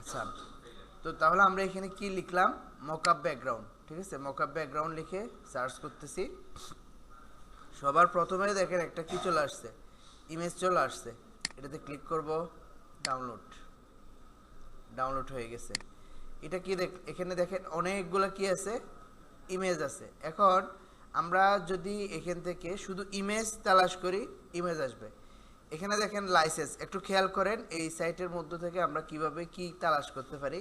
আচ্ছা, তো তাহলে আমরা এখানে কি লিখলাম, মকআপ ব্যাকগ্রাউন্ড। ঠিক আছে, মকআপ ব্যাকগ্রাউন্ড লিখে সার্চ করতেছি। সবার প্রথমে দেখেন একটা কি চলে আসছে, ইমেজ চলে আসছে। এটাতে ক্লিক করব, ডাউনলোড। ডাউনলোড হয়ে গেছে। এটা কি এখানে দেখেন অনেকগুলো কি আছে, ইমেজ আছে। এখন আমরা যদি এখান থেকে শুধু ইমেজ তালাশ করি, ইমেজ আসবে। এখানে দেখেন লাইসেন্স, একটু খেয়াল করেন এই সাইটের মধ্য থেকে আমরা কিভাবে কি তালাশ করতে পারি।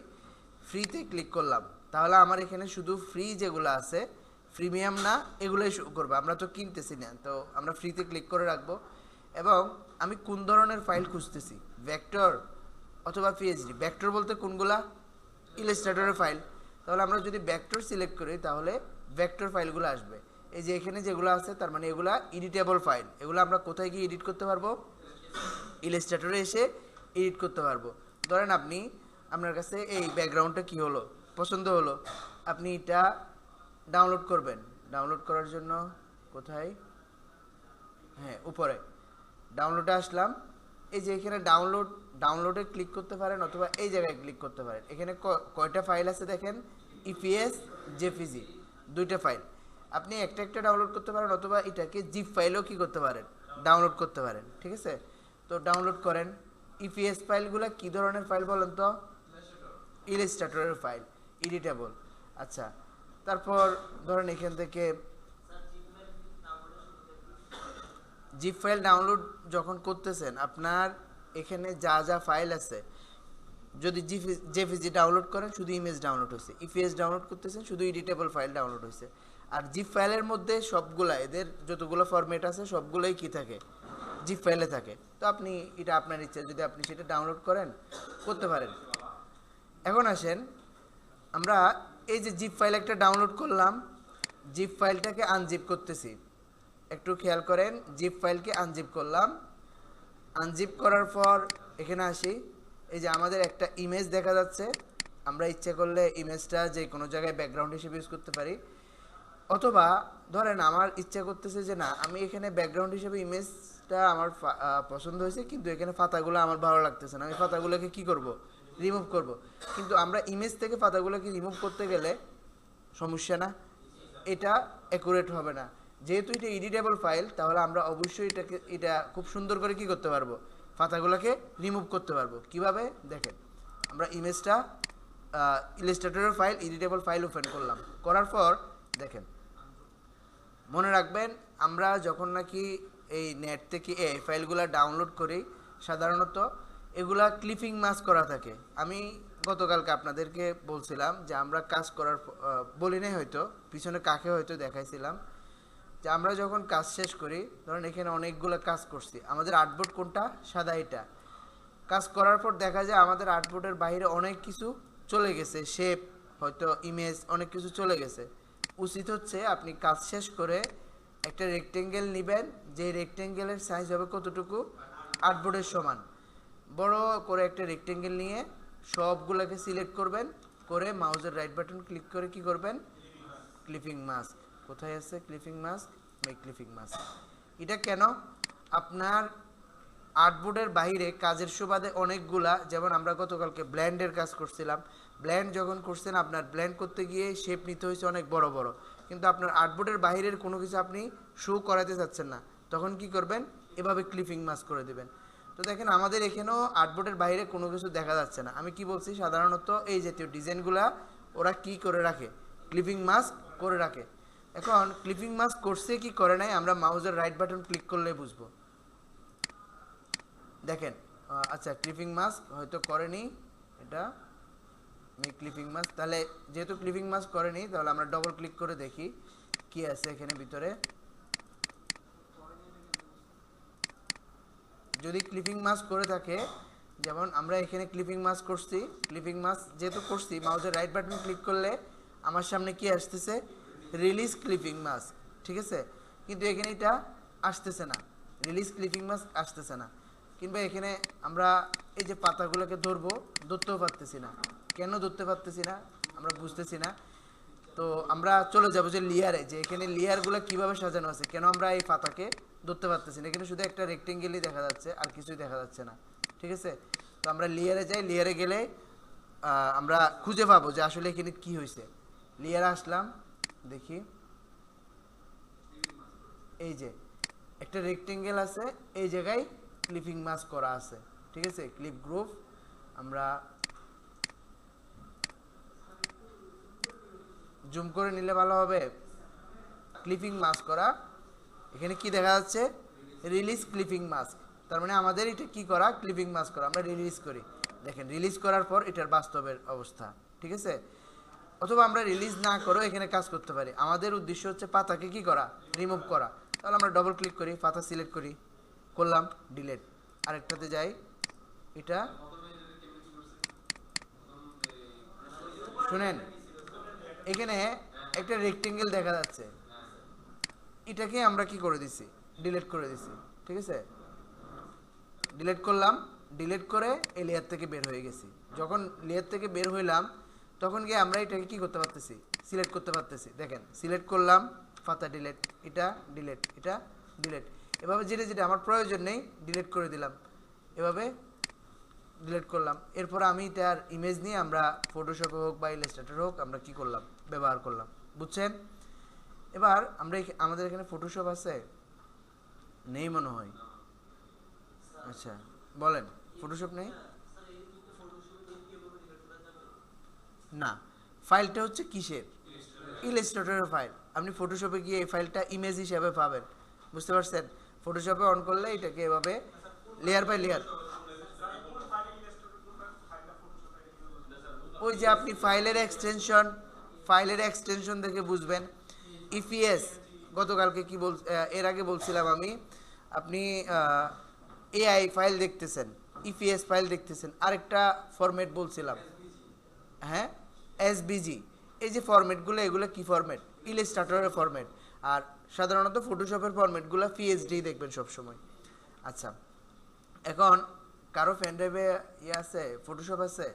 ফ্রিতে ক্লিক করলাম, তাহলে আমার এখানে শুধু ফ্রি যেগুলো আছে, প্রিমিয়াম না, এগুলোই শো করবে। আমরা তো কিনতেছি না, তো আমরা ফ্রিতে ক্লিক করে রাখবো। এবং আমি কোন ধরনের ফাইল খুঁজতেছি, ভেক্টর অথবা পিএইচডি। ভেক্টর বলতে কোনগুলা, ইলাস্ট্রেটরের ফাইল। তাহলে আমরা যদি ভেক্টর সিলেক্ট করি তাহলে ভেক্টর ফাইলগুলো আসবে। এই যে এখানে যেগুলো আছে তার মানে এগুলা এডিটেবল ফাইল। এগুলো আমরা কোথায় গিয়ে এডিট করতে পারবো, ইলাস্ট্রেটরে এসে এডিট করতে পারবো। ধরেন আপনি, আপনার কাছে এই ব্যাকগ্রাউন্ডটা কি হলো, পছন্দ হলো, আপনি এটা ডাউনলোড করবেন। ডাউনলোড করার জন্য কোথায়, হ্যাঁ উপরে ডাউনলোডে আসলাম। এই যে এখানে ডাউনলোডে ক্লিক করতে পারেন অথবা এই জায়গায় ক্লিক করতে পারেন। এখানে কয়টা ফাইল আছে দেখেন, ইপিএস, জেপিজি, দুইটা ফাইল। আপনি একটা একটা ডাউনলোড করতে পারেন অথবা এটাকে জিপ ফাইলও কি করতে পারেন, ডাউনলোড করতে পারেন। ঠিক আছে, তো ডাউনলোড করেন। ইপিএস ফাইলগুলো কি ধরনের ফাইল বলেন তো, ইলাস্ট্রেটরের ফাইল, এডিটেবল। আচ্ছা, তারপর ধরেন এখান থেকে জিপ ফাইল ডাউনলোড যখন করতেছেন, আপনার এখানে যা যা ফাইল আছে, যদি জেপিজি ডাউনলোড করেন শুধু ইমেজ ডাউনলোড হয়েছে, ইপিএস ডাউনলোড করতেছেন শুধু এডিটেবল ফাইল ডাউনলোড হয়েছে। আর জিপ ফাইলের মধ্যে সবগুলা, এদের যতগুলো ফরম্যাট আছে সবগুলোই কি থাকে, জিপ ফাইলে থাকে। তো আপনি এটা আপনার ইচ্ছা, যদি আপনি সেটা ডাউনলোড করেন করতে পারেন। এখন আসেন, আমরা এই যে জিপ ফাইল একটা ডাউনলোড করলাম, জিপ ফাইলটাকে আনজিপ করতেছি। একটু খেয়াল করেন, জিপ ফাইলকে আনজিপ করলাম। আনজিপ করার পর এখানে আসি, এই যে আমাদের একটা ইমেজ দেখা যাচ্ছে। আমরা ইচ্ছে করলে ইমেজটা যে কোনো জায়গায় ব্যাকগ্রাউন্ড হিসেবে ইউজ করতে পারি, অথবা ধরেন আমার ইচ্ছা করতেছে যে না, আমি এখানে ব্যাকগ্রাউন্ড হিসেবে ইমেজটা আমার পছন্দ হয়েছে, কিন্তু এখানে পাতাগুলো আমার ভালো লাগতেছে না, আমি পাতাগুলোকে কি করব, রিমুভ করব। কিন্তু আমরা ইমেজ থেকে পাতাগুলোকে রিমুভ করতে গেলে সমস্যা না, এটা অ্যাকুরেট হবে না। যেহেতু এটা এডিটেবল ফাইল, তাহলে আমরা অবশ্যই এটা খুব সুন্দর করে কি করতে পারবো, পাতাগুলোকে রিমুভ করতে পারবো। কিভাবে দেখেন, আমরা ইমেজটা ইলাস্ট্রেটরের ফাইল, এডিটেবল ফাইল ওপেন করলাম। করার পর দেখেন, মনে রাখবেন আমরা যখন নাকি এই নেট থেকে এই ফাইলগুলো ডাউনলোড করি, সাধারণত এগুলা ক্লিপিং মাস্ক করা থাকে। আমি গতকালকে আপনাদেরকে বলছিলাম যে আমরা কাজ করার বলি নাই, হয়তো পিছনে কাকে হয়তো দেখাইছিলাম যে আমরা যখন কাজ শেষ করি, ধরেন এখানে অনেকগুলো কাজ করছি, আমাদের আর্টবোর্ড কোনটা, সাদা, এটা কাজ করার পর দেখা যায় আমাদের আর্টবোর্ডের বাইরে অনেক কিছু চলে গেছে, শেপ, হয়তো ইমেজ, অনেক কিছু চলে গেছে। উচিত হচ্ছে আপনি কাজ শেষ করে একটা রেক্টেঙ্গেল নেবেন, যে রেক্টেঙ্গেলের সাইজ হবে কতটুকু, আর্টবোর্ডের সমান। বড় করে একটা রেক্টেঙ্গেল নিয়ে সবগুলোকে সিলেক্ট করবেন, করে মাউসের রাইট বাটন ক্লিক করে কি করবেন, ক্লিপিং মাস্ক। কোথায় আছে clipping mask, make clipping mask. এটা কেন, আপনার আর্টবোর্ডের বাইরে কাজের সুবাদে অনেকগুলা, যেমন আমরা গতকালকে ব্ল্যান্ডের কাজ করছিলাম, ব্ল্যান্ড যখন করছেন আপনার ব্ল্যান্ড করতে গিয়ে শেপ নিতে হয়েছে অনেক বড় বড়, কিন্তু আপনার আর্টবোর্ডের বাইরের কোনো কিছু আপনি শো করাতে চাচ্ছেন না, তখন কি করবেন, এভাবে ক্লিপিং মাস্ক করে দেবেন। তো দেখেন আমাদের এখানেও আর্টবোর্ডের বাইরে কোনো কিছু দেখা যাচ্ছে না। আমি কি বলছি, সাধারণত এই জাতীয় ডিজাইনগুলা ওরা কি করে রাখে, ক্লিপিং মাস্ক করে রাখে। এখন ক্লিপিং মাস্ক করছে কি করে নাই, আমরা মাউসের রাইট বাটন ক্লিক করলে বুঝবো। দেখেন, আচ্ছা ক্লিপিং মাস্ক হয়তো করেনি, এটা মেক ক্লিপিং মাস্ক। তাহলে যেহেতু ক্লিপিং মাস্ক করেনি, তাহলে আমরা ডবল ক্লিক করে দেখি কি আছে এখানে ভিতরে। যদি ক্লিপিং মাস্ক করে থাকে, যেমন আমরা এখানে ক্লিপিং মাস্ক করছি, ক্লিপিং মাস্ক যেহেতু করছি, মাউসের রাইট বাটন ক্লিক করলে আমার সামনে কি আসতেছে, রিলিজ ক্লিপিং মাস্ক। ঠিক আছে, কিন্তু এখানে এটা আসতেছে না, রিলিজ ক্লিপিং মাস্ক আসতেছে না। কিংবা এখানে আমরা এই যে পাতাগুলোকে ধরতেও পারতেছি না। কেন ধরতে পারতেছি না আমরা বুঝতেছি না। তো আমরা চলে যাবো যে লেয়ারে, যে এখানে লেয়ারগুলো কিভাবে সাজানো আছে, কেন আমরা এই পাতাকে ধরতে পারতেছি না। এখানে শুধু একটা রেক্টেঙ্গেলই দেখা যাচ্ছে, আর কিছুই দেখা যাচ্ছে না। ঠিক আছে, তো আমরা লেয়ারে যাই, লেয়ারে গেলে আমরা খুঁজে পাবো যে আসলে এখানে কি হয়েছে। লেয়ার আসলাম, দেখি এই যে একটা রেক্টেঙ্গেল আছে, এই জায়গায় ক্লিপিং মাস্ক করা আছে, ঠিক আছে, ক্লিপ গ্রুপ। আমরা জুম করে নিলে ভালো হবে। ক্লিপিং মাস্ক করা, এখানে কি দেখা যাচ্ছে, রিলিজ ক্লিপিং মাস্ক, তার মানে আমাদের এটা কি করা, ক্লিপিং মাস্ক করা। আমরা রিলিজ করি, দেখেন রিলিজ করার পর এটার বাস্তবের অবস্থা, ঠিক আছে। অথবা আমরা রিলিজ না করেও এখানে কাজ করতে পারি। আমাদের উদ্দেশ্য হচ্ছে পাতাকে কি করা, রিমুভ করা। তাহলে আমরা ডবল ক্লিক করি, পাতা সিলেক্ট করি, করলাম ডিলিট। আরেকটাতে যাই, এটা শুনেন, এখানে একটা রেক্টেঙ্গেল দেখা যাচ্ছে, এটাকে আমরা কি করে দিছি, ডিলিট করে দিছি, ঠিক আছে। ডিলিট করলাম, ডিলিট করে এই লেয়ার থেকে বের হয়ে গেছি। যখন লেয়ার থেকে বের হইলাম তখন গিয়ে আমরা এটাকে কি করতে পারতেছি, সিলেক্ট করতে পারতেছি। দেখেন সিলেক্ট করলাম, পাতা ডিলিট, এটা ডিলিট, এটা ডিলিট। এভাবে যেটা যেটা আমার প্রয়োজন নেই ডিলিট করে দিলাম, এভাবে ডিলিট করলাম। এরপর আমি এটার ইমেজ নিয়ে আমরা ফটোশপে হোক বা ইলাস্ট্রেটর হোক আমরা কি করলাম, ব্যবহার করলাম, বুঝছেন। এবার আমরা আমাদের এখানে ফটোশপ আছে, নেই মনে হয়। আচ্ছা বলেন, ফটোশপ নেই না, ফাইলটা হচ্ছে কিসের, ইলাস্ট্রেটরের ফাইল। আপনি ফটোশপে গিয়ে এই ফাইলটা ইমেজ হিসেবে পাবেন, বুঝতে পারছেন। ফটোশপে অন করলে এটাকে এভাবে লেয়ার বাই লেয়ার, ওই যে আপনি ফাইলের এক্সটেনশন দেখে বুঝবেন। ইপিএস গতকালকে কি বল, এর আগে বলছিলাম আমি, আপনি এআই ফাইল দেখতেছেন, ইপিএস ফাইল দেখতেছেন, আরেকটা ফরম্যাট বলছিলাম, হ্যাঁ এসবিজি। এই যে ফরম্যাটগুলো, এগুলো কি ফরম্যাট, ইলাস্ট্রেটরের ফরম্যাট। আর সাধারণত ফটোশপের ফরম্যাটগুলো পিএইচডি দেখবেন সবসময়। আচ্ছা, এখন কারো পেন ড্রাইভে ইয়ে আছে, ফটোশপ আছে,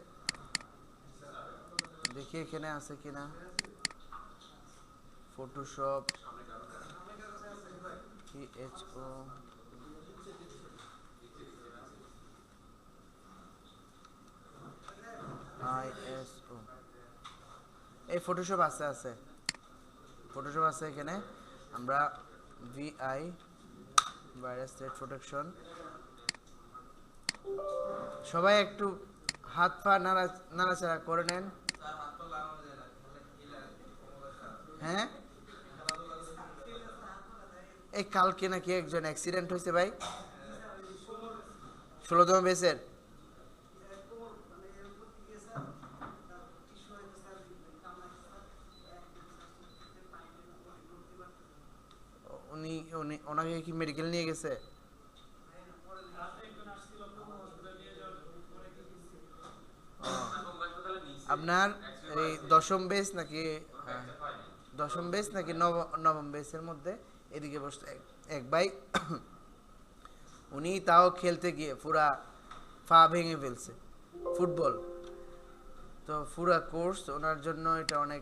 দেখি এখানে আছে কিনা ফটোশপ, পিএইচও, আইএসও, এই ফটোশপ আছে ফটোশপ আছে এখানে। আমরা ভিআই ভাইরাস থ্রেট প্রোটেকশন, সবাই একটু হাত পা নাড়াচাড়া করে নেন। হ্যাঁ, এই কালকে নাকি একজন অ্যাক্সিডেন্ট হয়েছে ভাই, 16তম বেসের। উনি উনি ওনাকে কি মেডিকেল নিয়ে গেছে? আপনার এই দশম বেস নাকি, দশম বেস নাকি নবম বেসের মধ্যে এদিকে বসতে এক ভাই, উনি তাও খেলতে গিয়ে পুরা পা ভেঙে ফেলছে, ফুটবল। তো পুরা কোর্স ওনার জন্য এটা অনেক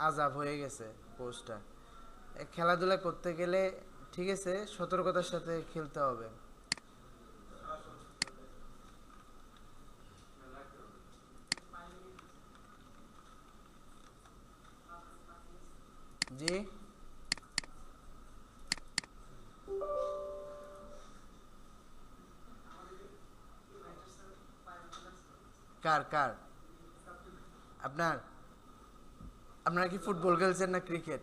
আজাব হয়ে গেছে কোর্সটা। খেলাধুলা করতে গেলে ঠিক আছে সতর্কতার সাথে খেলতে হবে। জি, কার কার আপনার, আপনারা কি ফুটবল খেলছেন না ক্রিকেট?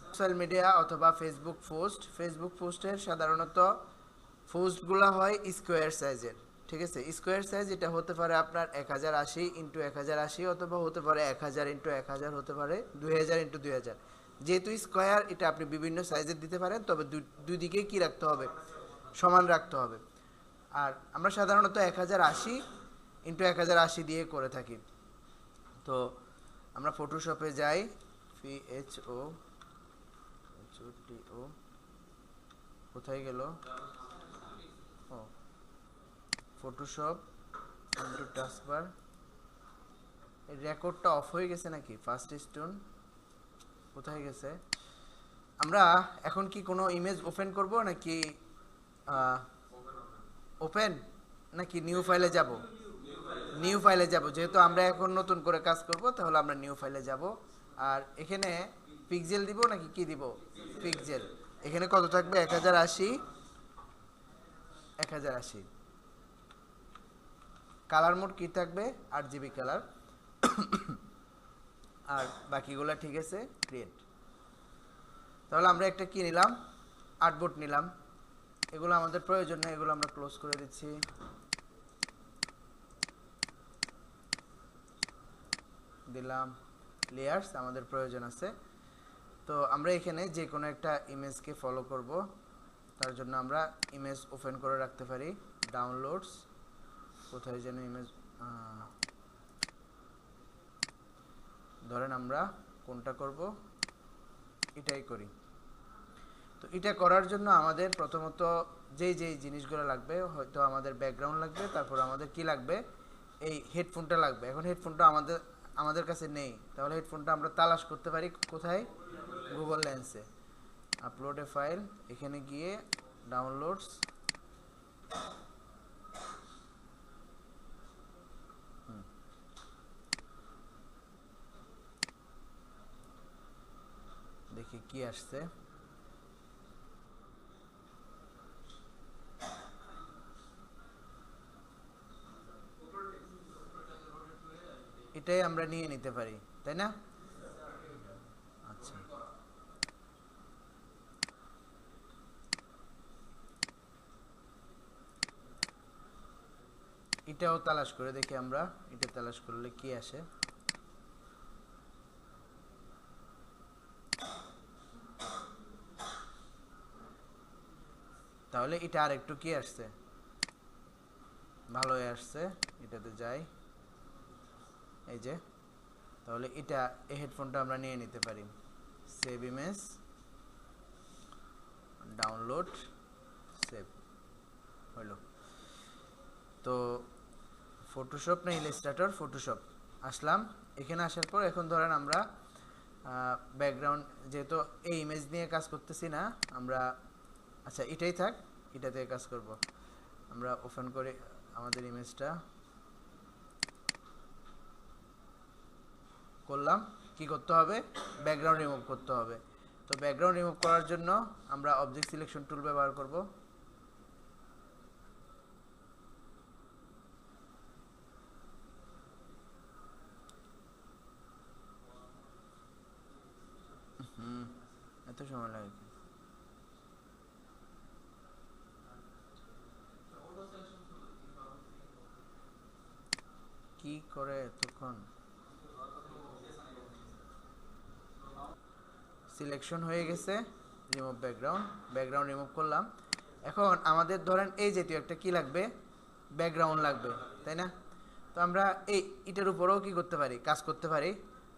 সোশ্যাল মিডিয়া অথবা ফেসবুক পোস্টের সাধারণত পোস্টগুলো হয় স্কোয়ার সাইজের, ঠিক আছে। স্কোয়ার সাইজ এটা হতে পারে আপনার 1080 ইন্টু 1080, অথবা হতে পারে 1000 ইন্টু 1000, হতে পারে 2000 ইন্টু 2000। যেহেতু স্কোয়ার এটা আপনি বিভিন্ন সাইজের দিতে পারেন, তবে দুই দিকে কি রাখতে হবে, সমান রাখতে হবে। আর আমরা সাধারণত 1080 ইন্টু 1080 দিয়ে করে থাকি। তো আমরা ফটোশপে যাই, পিএইচও, কোথায় গেল, ও ফটোশপ ইন্টু টাস্কবার। এই রেকর্ডটা অফ হয়ে গেছে নাকি, ফার্স্ট স্টোন কোথায় গেছে? আমরা এখন কি কোনো ইমেজ ওপেন করব নাকি ওপেন, নাকি নিউ ফাইলে যাব? নিউ ফাইলে যাব, যেহেতু আমরা এখন নতুন করে কাজ করব তাহলে আমরা নিউ ফাইলে যাব। আর এখানে পিক্সেল দিব নাকি কি দিব? পিক্সেল। এখানে কত থাকবে? 1080 1080। কালার মোড কি থাকবে? 8 GB কালার। আর বাকিগুলো ঠিক আছে, ক্রিয়েট। তাহলে আমরা একটা কি নিলাম? আর্টবোর্ড নিলাম। এগুলো আমাদের প্রয়োজন নেই, এগুলো আমরা ক্লোজ করে দিচ্ছি। দিলাম লেয়ার্স, আমাদের প্রয়োজন আছে। তো আমরা এখানে যে কোনো একটা ইমেজকে ফলো করব, তার জন্য আমরা ইমেজ ওপেন করে রাখতে পারি। ডাউনলোডস, কোথায় যেন ইমেজ, ধরেন আমরা কোনটা করব, এটাই করি। তো এটা করার জন্য আমাদের প্রথমত যেই জিনিসগুলো লাগবে, হয়তো আমাদের ব্যাকগ্রাউন্ড লাগবে, তারপর আমাদের কি লাগবে? এই হেডফোনটা লাগবে। এখন হেডফোনটা আমাদের কাছে নেই, তাহলে হেডফোনটা আমরা তালাশ করতে পারি কোথায়? গুগল লেন্সে। আপলোড এ ফাইল, এখানে গিয়ে ডাউনলোডস, দেখি কি আসছে। এটাই আমরা নিয়ে নিতে পারি, তাই না? আচ্ছা, এটাও তালাশ করে দেখি আমরা, এটা তালাশ করলে কি আসে। তাহলে এটা আর একটু কি আসছে, ভালোই আসছে। এটাতে যাই, এই যে। তাহলে এটা, এই হেডফোনটা আমরা নিয়ে নিতে পারি। সেভ ইমেজ, ডাউনলোড, সেভ হলো। তো ফটোশপ না ইলাস্ট্রেটর? ফটোশপ আসলাম। এখানে আসার পর এখন ধরেন আমরা ব্যাকগ্রাউন্ড, যেহেতু এই ইমেজ নিয়ে কাজ করতেছি না আমরা, আচ্ছা এটাই থাক, এটাতে কাজ করব। আমরা ওপেন করে আমাদের ইমেজটা করলাম। কি করতে হবে? ব্যাকগ্রাউন্ড রিমুভ করতে হবে। তো ব্যাকগ্রাউন্ড রিমুভ করার জন্য আমরা অবজেক্ট সিলেকশন টুল ব্যবহার করব। এত সময় লাগে কি করে তখন? সিলেকশন হয়ে গেছে, রিমুভ ব্যাকগ্রাউন্ড, ব্যাকগ্রাউন্ড রিমুভ করলাম। এখন আমাদের ধরেন এই জাতীয় একটা কি লাগবে? ব্যাকগ্রাউন্ড লাগবে, তাই না? তো আমরা এই এটার উপরেও কি করতে পারি? কাজ করতে পারি।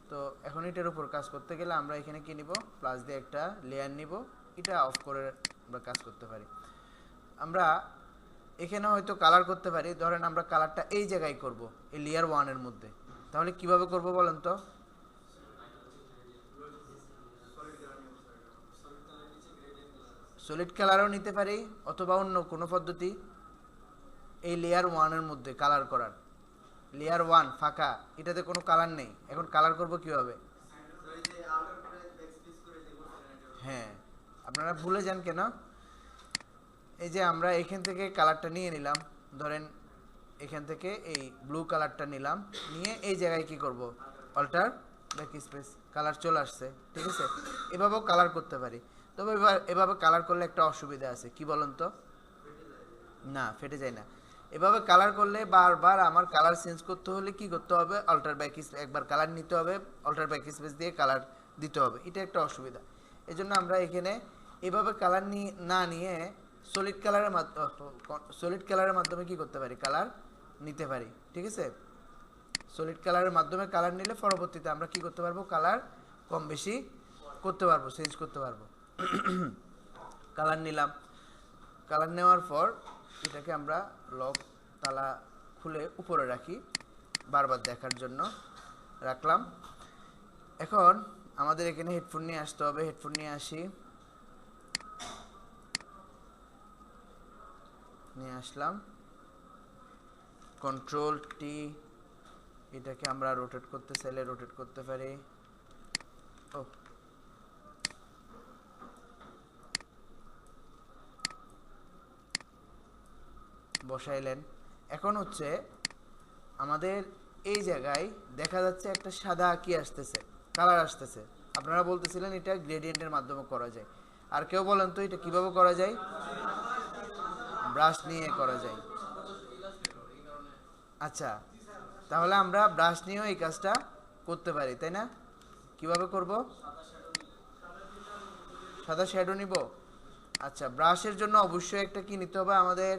তো এখন এটার উপর কাজ করতে গেলে আমরা এখানে কি নিব? প্লাস দিয়ে একটা লেয়ার নিব, এটা অফ করে আমরা কাজ করতে পারি। আমরা এখানে হয়তো কালার করতে পারি। ধরেন আমরা কালারটা এই জায়গায় করব, এই লেয়ার ওয়ানের মধ্যে। তাহলে কিভাবে করব বলেন তো? সলিড কালারও নিতে পারি, অথবা অন্য কোনো পদ্ধতি। এই লেয়ার ওয়ানের মধ্যে কালার করার, লেয়ার ওয়ান ফাঁকা, এটাতে কোনো কালার নেই। এখন কালার করব কিভাবে? হ্যাঁ, আপনারা ভুলে যান কেন? এই যে আমরা এখান থেকে কালারটা নিয়ে নিলাম, ধরেন এখান থেকে এই ব্লু কালারটা নিলাম, নিয়ে এই জায়গায় কি করব? অল্টার ব্যাক স্পেস, কালার চলে আসছে, ঠিক আছে? এভাবেও কালার করতে পারি। তবে এভাবে কালার করলে একটা অসুবিধা আছে, কি বলুন তো? না, ফেটে যায় না। এভাবে কালার করলে বারবার আমার কালার চেঞ্জ করতে হলে কি করতে হবে? অল্টার ব্যাক স্পেস, একবার কালার নিতে হবে, অল্টার ব্যাক স্পেস দিয়ে কালার দিতে হবে। এটা একটা অসুবিধা। এই জন্য আমরা এখানে এভাবে কালার না নিয়ে সলিড কালারের মাধ্যমে কি করতে পারি? কালার নিতে পারি, ঠিক আছে? সলিড কালারের মাধ্যমে কালার নিলে পরবর্তীতে আমরা কি করতে পারবো? কালার কম বেশি করতে পারবো, চেঞ্জ করতে পারবো। কালার নিলাম, কালার নেওয়ার পর এটাকে আমরা লক তালা খুলে উপরে রাখি, বারবার দেখার জন্য রাখলাম। এখন আমাদের এখানে হেডফোন নিয়ে আসতে হবে। হেডফোন নিয়ে আসি, নিয়ে আসলাম, কন্ট্রোল টি এটাকে আমরা রোটেট করতে চাইলে রোটেট করতে পারি। ও বসাইলেন। এখন হচ্ছে আমাদের এই জায়গায় দেখা যাচ্ছে একটা সাদা কি আসতেছে, কালার আসতেছে। আপনারা বলতেছিলেন এটা গ্রেডিয়েন্টের মাধ্যমে করা যায়। আর কেউ বলেন তো এটা কিভাবে করা যায়? ব্রাশ নিয়ে করা যায়। আচ্ছা, তাহলে আমরা ব্রাশ নিয়েও এই কাজটা করতে পারি, তাই না? কিভাবে করব? সাদা শ্যাডো নিব। আচ্ছা, ব্রাশের জন্য অবশ্যই একটা কি নিতে হবে আমাদের?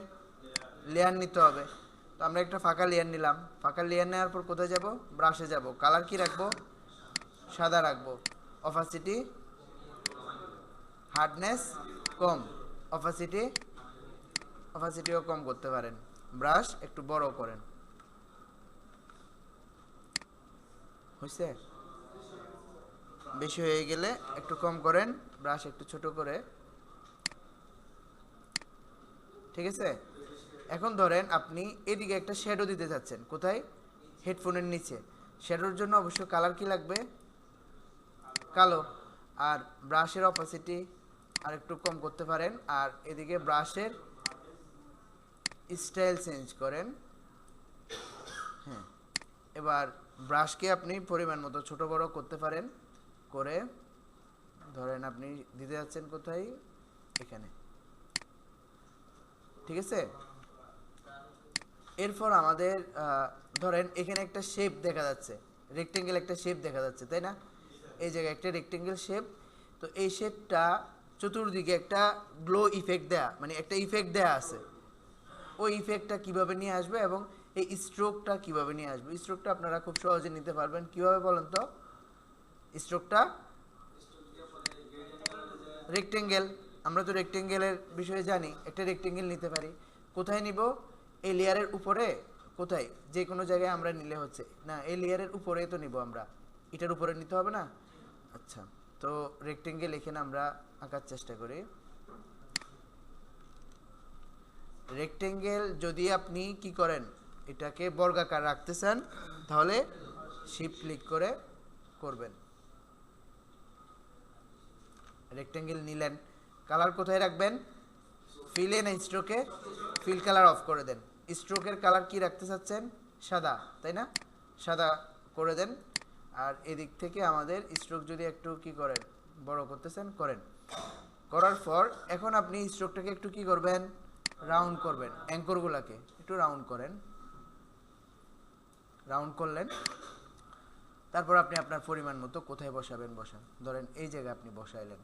লেয়ার নিতে হবে। তো আমরা একটা ফাঁকা লেয়ার নিলাম। ফাঁকা লেয়ার নেওয়ার পর কোথায় যাব? ব্রাশে যাব। কালার কি রাখবো? সাদা রাখবো। অপাসিটি, হার্ডনেস কম। অপাসিটিও কম করতে পারেন। ব্রাশ একটু বড় করেন। হয়েছে? বেশি হয়ে গেলে একটু কম করেন। ব্রাশ একটু ছোট করে। ঠিক আছে? এখন ধরেন আপনি এদিকে একটা শ্যাডো দিতে যাচ্ছেন। কোথায়? হেডফোনের নিচে। শ্যাডোর জন্য অবশ্য কালার কি লাগবে? কালো। আর ব্রাশের অপাসিটি আর একটু কম করতে পারেন। আর এদিকে ব্রাশের স্টাইল চেঞ্জ করেন। হ্যাঁ, এবার ব্রাশকে আপনি পরিমাণ মতো ছোট বড় করতে পারেন। করে ধরেন আপনি দিতে যাচ্ছেন কোথায়? এখানে। ঠিক আছে? এরপর আমাদের ধরেন এখানে একটা শেপ দেখা যাচ্ছে, রেক্টেঙ্গেল একটা শেপ দেখা যাচ্ছে, তাই না? এই জায়গায় একটা রেক্টেঙ্গেল শেপ। তো এই শেপটা চতুর্দিকে একটা গ্লো ইফেক্ট দেয়া, মানে একটা ইফেক্ট দেয়া আছে। ওই ইফেক্টটা কিভাবে নিয়ে আসবে এবং এই স্ট্রোকটা কিভাবে নিয়ে আসবে? স্ট্রোকটা আপনারা খুব সহজে নিতে পারবেন। কিভাবে বলেন তো? স্ট্রোকটা রেক্টেঙ্গেল, আমরা তো রেক্টেঙ্গেলের বিষয়ে জানি। একটা রেক্টেঙ্গেল নিতে পারি। কোথায় নিব? এই লেয়ারের উপরে। কোথায়? যে কোনো জায়গায় আমরা নিলে হচ্ছে না, এই লেয়ারের উপরে তো নিব আমরা। এটার উপরে নিতে হবে না? আচ্ছা, তো রেক্টেঙ্গেল এখানে আমরা আঁকার চেষ্টা করি। রেক্টেঙ্গেল যদি আপনি কি করেন, এটাকে বর্গাকার রাখতে চান, তাহলে শিফট ক্লিক করে করবেন। রেক্টেঙ্গেল নিলেন। কালার কোথায় রাখবেন? ফিলে না স্ট্রোকে? ফিল কালার অফ করে দেন। স্ট্রোকের কালার কি রাখতে চাচ্ছেন? সাদা, তাই না? সাদা করে দেন। আর এদিক থেকে আমাদের স্ট্রোক যদি একটু কি করেন, বড় করতেছেন করেন। করার পর এখন আপনি স্ট্রোকটাকে একটু কি করবেন? রাউন্ড করবেন। অ্যাঙ্করগুলোকে একটু রাউন্ড করেন। রাউন্ড করলেন। তারপর আপনি আপনার পরিমাণ মতো কোথায় বসাবেন বসান। ধরেন এই জায়গায় আপনি বসাইলেন,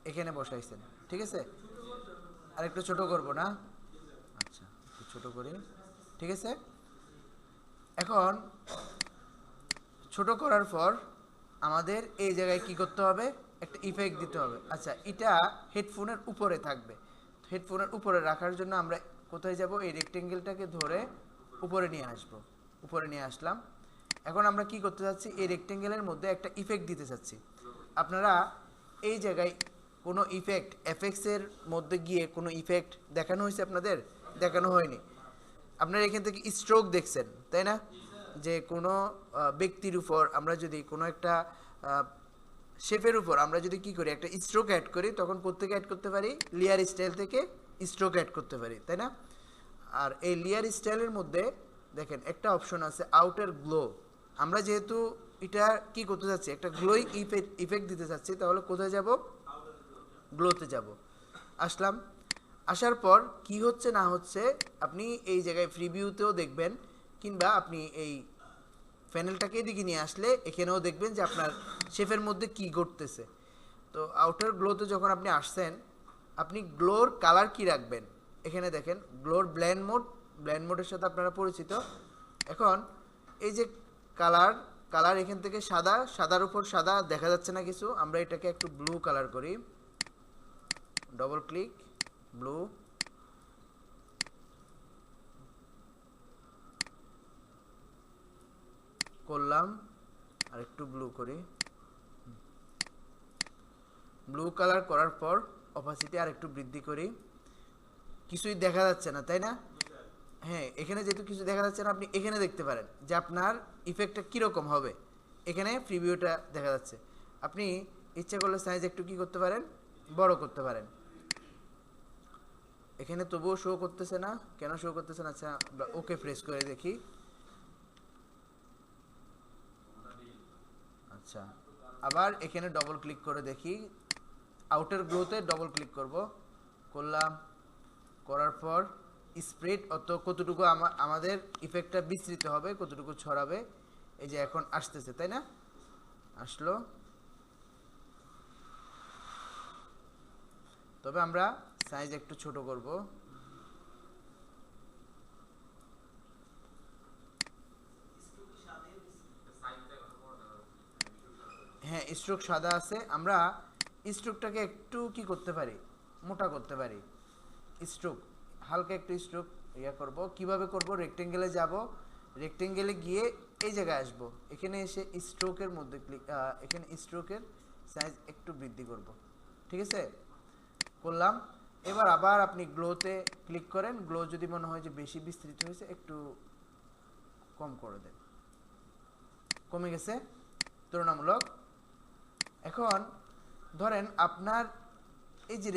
এখানে বসাইছেন। ঠিক আছে? আর একটু ছোট করব না? আচ্ছা, একটু ছোট করি। ঠিক আছে? এখন ছোট করার পর আমাদের এই জায়গায় কি করতে হবে? একটা ইফেক্ট দিতে হবে। আচ্ছা, এটা হেডফোনের উপরে থাকবে। হেডফোনের উপরে রাখার জন্য আমরা কোথায় যাব? এই রেক্টেঙ্গেলটাকে ধরে উপরে নিয়ে আসব। উপরে নিয়ে আসলাম। এখন আমরা কি করতে যাচ্ছি? এই রেক্টেঙ্গেলের মধ্যে একটা ইফেক্ট দিতে চাচ্ছি। আপনারা এই জায়গায় কোনো ইফেক্ট, এফএক্সের মধ্যে গিয়ে কোনো ইফেক্ট দেখানো হয়েছে আপনাদের? দেখানো হয়নি। আপনারা এখান থেকে স্ট্রোক দেখছেন, তাই না? যে কোনো ব্যক্তির উপর আমরা যদি কোনো একটা শেপের উপর আমরা যদি কি করি, একটা স্ট্রোক অ্যাড করি, তখন কোত্থেকে অ্যাড করতে পারি? লেয়ার স্টাইল থেকে স্ট্রোক অ্যাড করতে পারি, তাই না? আর এই লেয়ার স্টাইলের মধ্যে দেখেন একটা অপশন আছে আউটার গ্লো। আমরা যেহেতু এটা কি করতে যাচ্ছি, একটা গ্লোয়িং ইফেক্ট দিতে চাচ্ছি, তাহলে কোথায় যাব? গ্লোতে যাব। আসলাম। আসার পর কি হচ্ছে না হচ্ছে আপনি এই জায়গায় প্রিভিউতেও দেখবেন, কিংবা আপনি এই প্যানেলটাকে এদিকে নিয়ে আসলে এখানেও দেখবেন যে আপনার শেফের মধ্যে কি ঘটতেছে। তো আউটার গ্লোতে যখন আপনি আসছেন, আপনি গ্লোর কালার কি রাখবেন? এখানে দেখেন গ্লোর ব্ল্যান্ড মোড। ব্ল্যান্ড মোডের সাথে আপনারা পরিচিত। এখন এই যে কালার, কালার এখান থেকে সাদা, সাদার উপর সাদা দেখা যাচ্ছে না কিছু। আমরা এটাকে একটু ব্লু কালার করি। Double click, blue. করলাম। আর একটু ব্লু করি। ব্লু কালার করার পর অপাসিটি আর একটু বৃদ্ধি করি। কিছুই দেখা যাচ্ছে না, তাই না? হ্যাঁ, এখানে যেহেতু কিছু দেখা যাচ্ছে না, আপনি এখানে দেখতে পারেন যে আপনার ইফেক্টটা কীরকম হবে। এখানে প্রিভিউটা দেখা যাচ্ছে। আপনি ইচ্ছা করলে সাইজ একটু কি করতে পারেন, বড় করতে পারেন। এখানে তবুও শো করতেছে না, কেন শো করতেছে না? আচ্ছা, আমরা ওকে প্রেস করে দেখি। আচ্ছা, আবার এখানে ডবল ক্লিক করে দেখি, আউটার গ্লোতে ডবল ক্লিক করব, করলাম, করার পর স্প্রেড অত কতটুকু আমাদের ইফেক্টটা বিস্তৃত হবে, কতটুকু ছড়াবে, এই যে এখন আসতেছে, তাই না? আসলো। তবে আমরা সাইজ একটু ছোট করব। হ্যাঁ, স্ট্রোক সাদা আছে, আমরা স্ট্রোকটাকে একটু কি করতে পারি, মোটা করতে পারি। স্ট্রোক হালকা একটু স্ট্রোক ইয়া করব। কিভাবে করব? রেক্টেঙ্গেলে যাব, রেক্টেঙ্গেলে গিয়ে এই জায়গায় আসব, এখানে এসে স্ট্রোকের মধ্যে ক্লিক, এখানে স্ট্রোকের সাইজ একটু বৃদ্ধি করব। ঠিক আছে, করলাম। এবার আবার আপনি গ্লোতে ক্লিক করেন, গ্লো যদি মনে হয় যে বেশি বিস্তৃত হয়েছে, একটু কম করে দেন, কমে গেছে তুলনামূলক। এখন ধরেন আপনার এই যে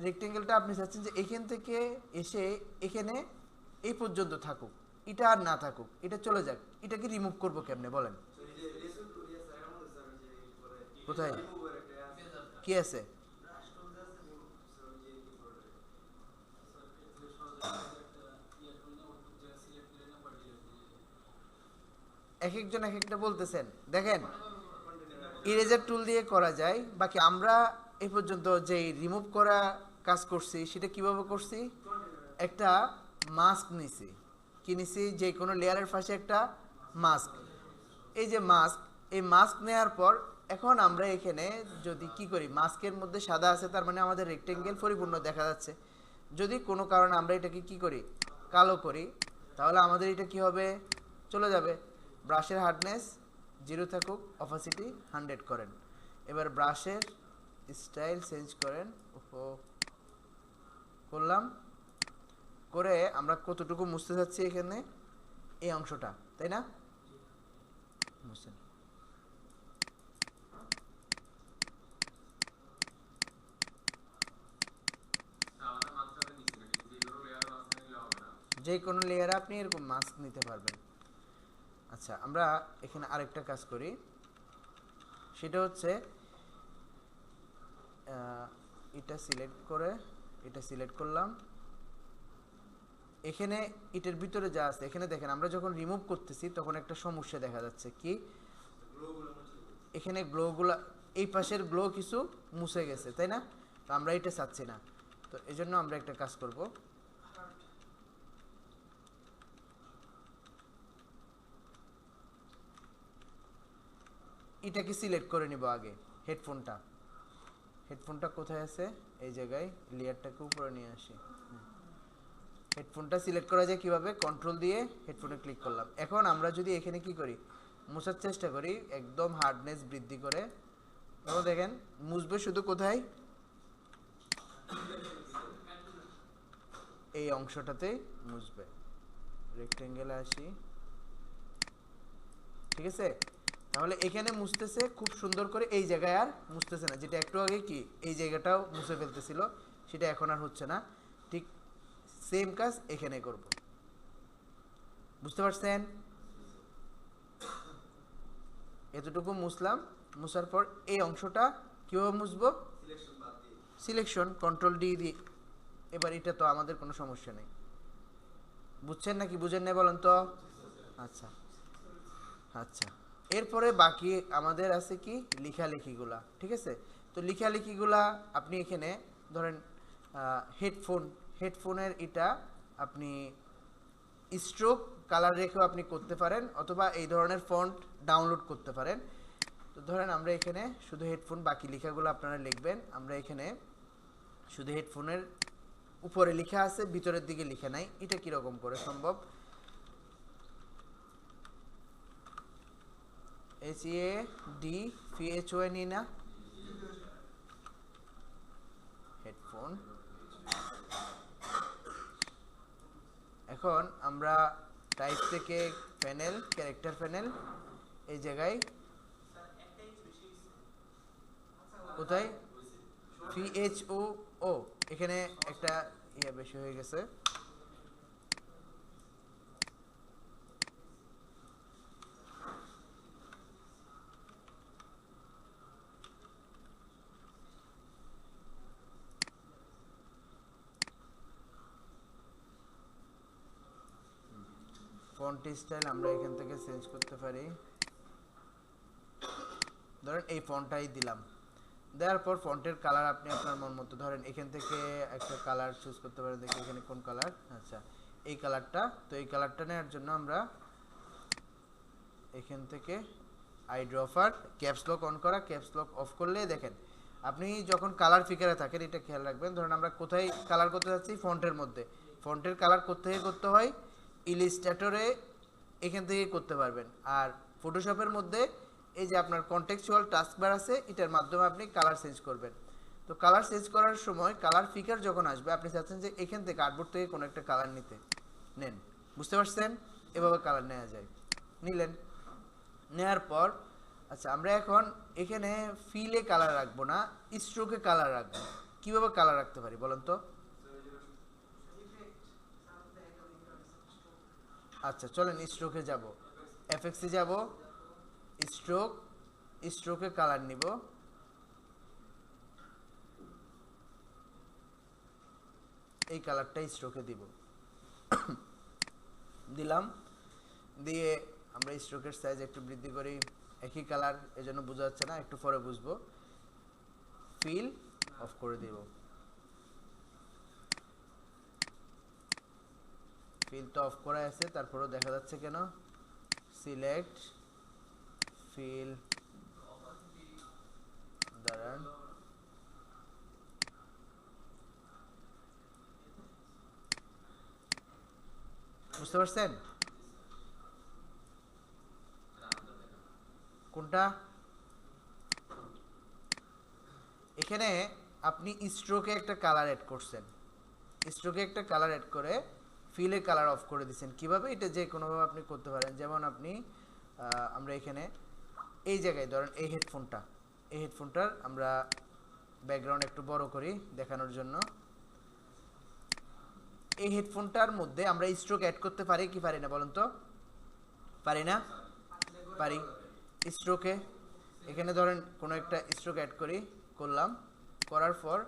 রেক্টেঙ্গেলটা আপনি চাচ্ছেন যে এখান থেকে এসে এখানে এই পর্যন্ত থাকুক, এটা আর না থাকুক, এটা চলে যাক। এটাকে রিমুভ করবো কেমনে বলেন? কোথায় কি আছে? এক একজন এক একটা বলতেছেন, দেখেন ইরেজার টুল দিয়ে করা যায়। বাকি আমরা এই পর্যন্ত যে রিমুভ করা কাজ করছি সেটা কিভাবে করছি, একটা মাস্ক নিছি। কি নিছি? যে কোনো লেয়ারের পাশে একটা মাস্ক। এই যে মাস্ক, এই মাস্ক নেওয়ার পর এখন আমরা এখানে যদি কি করি, মাস্কের মধ্যে সাদা আছে, তার মানে আমাদের রেক্টেঙ্গেল পরিপূর্ণ দেখা যাচ্ছে। যদি কোনো কারণে আমরা এটাকে কি করি, কালো করি, তাহলে আমাদের এটা কি হবে, চলে যাবে। ব্রাশের হার্ডনেস 0 থাকুক, অপাসিটি 100 করেন। এবার ব্রাশের স্টাইল চেঞ্জ করেন, করলাম। করে আমরা কতটুকু মুছতে যাচ্ছি এখানে, এই অংশটা, তাই না? মুছেন। যে কোনো লেয়ারে আপনি এরকম মাস্ক নিতে পারবেন। আচ্ছা, আমরা এখানে আরেকটা কাজ করি, সেটা হচ্ছে এটা সিলেক্ট করে, এটা সিলেক্ট করলাম। এখানে এটার ভিতরে যা আছে, এখানে দেখেন আমরা যখন রিমুভ করতেছি তখন একটা সমস্যা দেখা যাচ্ছে কি, এখানে গ্লোগুলা, এই পাশের গ্লো কিছু মুছে গেছে, তাই না? তো আমরা এটা চাচ্ছি না। তো এই জন্য আমরা একটা কাজ করব, এটাকে সিলেক্ট করে নিব আগে। হেডফোনটা কোথায় আছে? এই জায়গায়। লেয়ারটাকে উপরে নিয়ে আসি। হেডফোনটা সিলেক্ট করা যায় কিভাবে? কন্ট্রোল দিয়ে হেডফোনে ক্লিক করলাম। এখন আমরা যদি এখানে কি করি, মুছার চেষ্টা করি একদম হার্ডনেস বৃদ্ধি করে, তো দেখেন মুছবে শুধু কোথায়, এই অংশটাতে মুছবে। রেক্টেঙ্গেলে আসি, ঠিক আছে? তাহলে এখানে মুছতেছে খুব সুন্দর করে, এই জায়গায় আর মুছতেছে না। যেটা একটু আগে কি এই জায়গাটাও মুছে ফেলতেছিল, সেটা এখন আর হচ্ছে না। ঠিক সেম কাজ এখানে করব। বুঝতে পারছেন? এতটুকু মুছলাম, মুছার পর এই অংশটা কিভাবে মুছবো, সিলেকশন কন্ট্রোল ডি দিয়ে। এবার এটা তো আমাদের কোনো সমস্যা নেই। বুঝছেন নাকি বুঝেন না বলেন তো? আচ্ছা আচ্ছা, এরপরে বাকি আমাদের আছে কি, লেখালেখিগুলা। ঠিক আছে, তো লেখালেখিগুলা আপনি এখানে ধরেন হেডফোনের এটা আপনি স্ট্রোক কালার রেখেও আপনি করতে পারেন, অথবা এই ধরনের ফন্ট ডাউনলোড করতে পারেন। তো ধরেন আমরা এখানে শুধু হেডফোন, বাকি লেখাগুলো আপনারা লিখবেন। আমরা এখানে শুধু হেডফোনের উপরে লেখা আছে, ভিতরের দিকে লেখা নাই, এটা কিরকম করে সম্ভব? HADPHON না, হেডফোন। এখন আমরা টাইপ থেকে প্যানেল, ক্যারেক্টার প্যানেল, এই জায়গায় কোথায় PHO এখানে একটা ইয়ে বেশি হয়ে গেছে। ফন্ট স্টাইল আমরা এখান থেকে চেঞ্জ করতে পারি, ধরেন এই ফন্টটাই দিলাম। দেওয়ার পর ফন্টের কালার আপনি আপনার মন মতো ধরেন এখান থেকে একটা কালার চুজ করতে পারেন। দেখি এখানে কোন কালার, আচ্ছা এই কালারটা। তো এই কালারটা নেওয়ার জন্য আমরা এখান থেকে আইড্রপার ক্যাপস লক অন করা, ক্যাপস লক অফ করলে দেখেন আপনি যখন কালার ফিকারে থাকেন এটা খেয়াল রাখবেন। ধরেন আমরা কোথায় কালার করতে যাচ্ছি, ফন্টের মধ্যে। ফন্টের কালার কোথায় করতে হয়, ইলিস্ট্রেটরে এখান থেকে করতে পারবেন। আর ফটোশপের মধ্যে এই যে আপনার কনটেক্সচুয়াল টাস্কবার আছে, এটার মাধ্যমে আপনি কালার চেঞ্জ করবেন। তো কালার চেঞ্জ করার সময় কালার ফিকার যখন আসবে, আপনি চাচ্ছেন যে এখান থেকে আর্টবোর্ড থেকে কোনো একটা কালার নিতে, নেন, বুঝতে পারছেন? এভাবে কালার নেওয়া যায়। নিলেন, নেওয়ার পর আচ্ছা আমরা এখন এখানে ফিলে কালার রাখবো না, স্ট্রোকে কালার রাখবো। কিভাবে কালার রাখতে পারি বলেন তো? আচ্ছা চলেন স্ট্রোকে যাব, এফএক্সে যাব, স্ট্রোক, স্ট্রোকে কালার নিব। এই কালারটা স্ট্রোকে দিব, দিলাম। দিয়ে আমরা স্ট্রোকের সাইজ একটু বৃদ্ধি করি, একই কালার এজন্য বোঝা যাচ্ছে না, একটু পরে বুঝবো। ফিল অফ করে দিব, ফিল তো অফ করা আছে, তারপরেও দেখা যাচ্ছে কেন? সিলেক্ট ফিল, দাঁড়ান, বুঝতে পারছেন কোনটা? এখানে আপনি স্ট্রোকে একটা কালার অ্যাড করছেন, স্ট্রোকে একটা কালার অ্যাড করে ফিলে কালার অফ করে দিচ্ছেন। কিভাবে? এটা যে কোনোভাবে আপনি করতে পারেন। যেমন আপনি আমরা এখানে এই জায়গায় ধরেন এই হেডফোনটার আমরা ব্যাকগ্রাউন্ড একটু বড় করি দেখানোর জন্য। এই হেডফোনটার মধ্যে আমরা স্ট্রোক অ্যাড করতে পারি কি পারি না বলুন তো? পারি না? পারি। স্ট্রোকে এখানে ধরেন কোনো একটা স্ট্রোক অ্যাড করলাম, করার পর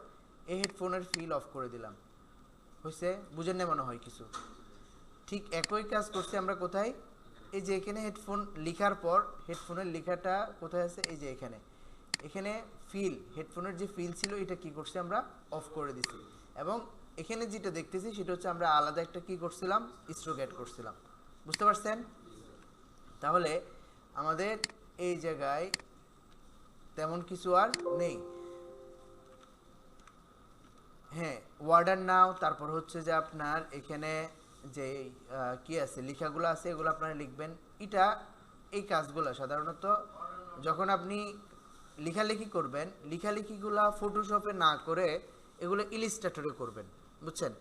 এই হেডফোনের ফিল অফ করে দিলাম। হয়েছে? বুঝেন না মনে হয় কিছু? ঠিক একই কাজ করছি আমরা কোথায়? এই যে এখানে হেডফোন লেখার পর হেডফোনের লেখাটা কোথায় আছে? এই যে এখানে, এখানে ফিল, হেডফোনের যে ফিল ছিল এটা কি করছি আমরা? অফ করে দিছি। এবং এখানে যেটা দেখতেছি সেটা হচ্ছে আমরা আলাদা একটা কি করছিলাম? স্ট্রোক অ্যাড করছিলাম। বুঝতে পারছেন? তাহলে আমাদের এই জায়গায় তেমন কিছু আর নেই। হ্যাঁ, ওয়ার্ডার নাও, তারপর হচ্ছে যে আপনার এখানে যে কি আছে লেখাগুলো আছে এগুলো আপনারা লিখবেন। এটা এই কাজগুলো সাধারণত যখন আপনি লেখালেখি করবেন, লেখালেখিগুলা ফটোশপে না করে এগুলো ইলিস্ট্রেটরে করবেন, বুঝছেন?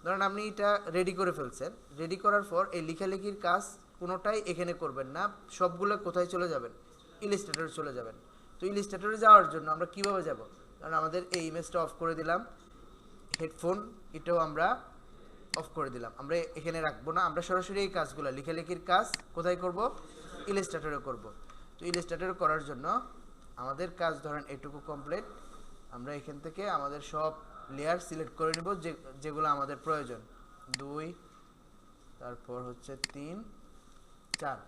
ধরেন আপনি এটা রেডি করে ফেলছেন, রেডি করার পর এই লেখালেখির কাজ কোনোটাই এখানে করবেন না, সবগুলো কোথায় চলে যাবেন? ইলিস্ট্রেটরে চলে যাবেন। তো ইলিস্ট্রেটরে যাওয়ার জন্য আমরা কিভাবে যাব? কারণ আমাদের এই ইমেজটা অফ করে দিলাম, হেডফোন এটাও আমরা অফ করে দিলাম, আমরা এখানে রাখবো না। আমরা সরাসরি এই কাজগুলো লেখালেখির কাজ কোথায় করব? ইলিস্ট্রেটরে করব। তো ইলিস্ট্রেটরে করার জন্য আমাদের কাজ ধরেন এটুকু কমপ্লিট। আমরা এখান থেকে আমাদের সব লেয়ার সিলেক্ট করে নিব যেগুলো আমাদের প্রয়োজন। 2, তারপর হচ্ছে 3, 4,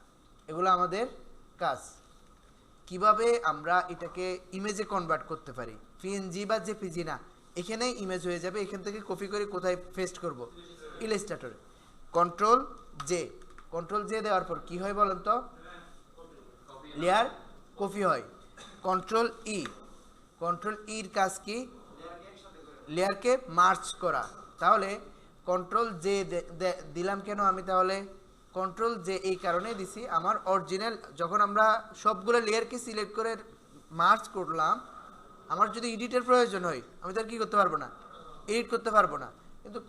এগুলো আমাদের কাজ। কিভাবে আমরা এটাকে ইমেজে কনভার্ট করতে পারি? পিএনজি বা জেপিজি না, এখানেই ইমেজ হয়ে যাবে। এখান থেকে কপি করে কোথায় পেস্ট করব? ইলাস্ট্রেটরে। কন্ট্রোল জে দেওয়ার পর কি হয় বলেন তো? লেয়ার কপি হয়। কন্ট্রোল ইর কাজ কি? লেয়ারকে মার্জ করা। তাহলে কন্ট্রোল জে দিলাম কেন আমি? তাহলে কন্ট্রোল জে এই কারণে দিছি, আমার অরিজিনাল যখন আমরা সবগুলো লেয়ারকে সিলেক্ট করে মার্জ করলাম, আমার যদি এডিটের প্রয়োজন হয় আমি তার কি করতে পারবো না? এডিট করতে পারবো না। কিন্তু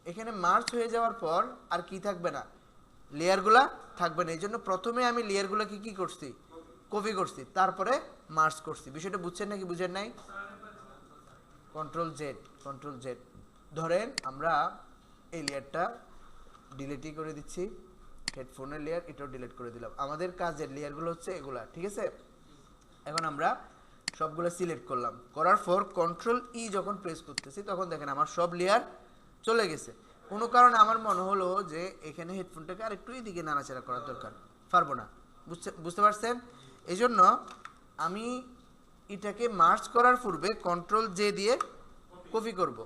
এখানে মার্চ হয়ে যাওয়ার পর আর কি থাকবে না, লেয়ারগুলা থাকবে না। এই জন্য প্রথমে আমি লেয়ারগুলোকে কি করছি, কপি করছি, তারপরে মার্চ করছি। বিষয়টা বুঝছেন নাকি বুঝেন নাই? Control Z, control Z. ধরেন আমরা এই লেয়ারটা ডিলিটই করে দিচ্ছি, হেডফোনের লেয়ার এটাও ডিলিট করে দিলাম। আমাদের কাজের লেয়ারগুলো হচ্ছে এগুলা, ঠিক আছে? এখন আমরা সবগুলো সিলেক্ট করলাম, করার পর কন্ট্রোল ই যখন প্রেস করতেছি তখন দেখেন আমার সব লেয়ার চলে গেছে। কোনো কারণে আমার মনে হলো যে এখানে হেডফোনটাকে আর একটু এদিকে নাড়াচাড়া করার দরকার, পারবো না, বুঝতে পারছেন? এই জন্য আমি এটাকে মার্চ করার পূর্বে কন্ট্রোল জে দিয়ে কপি করব,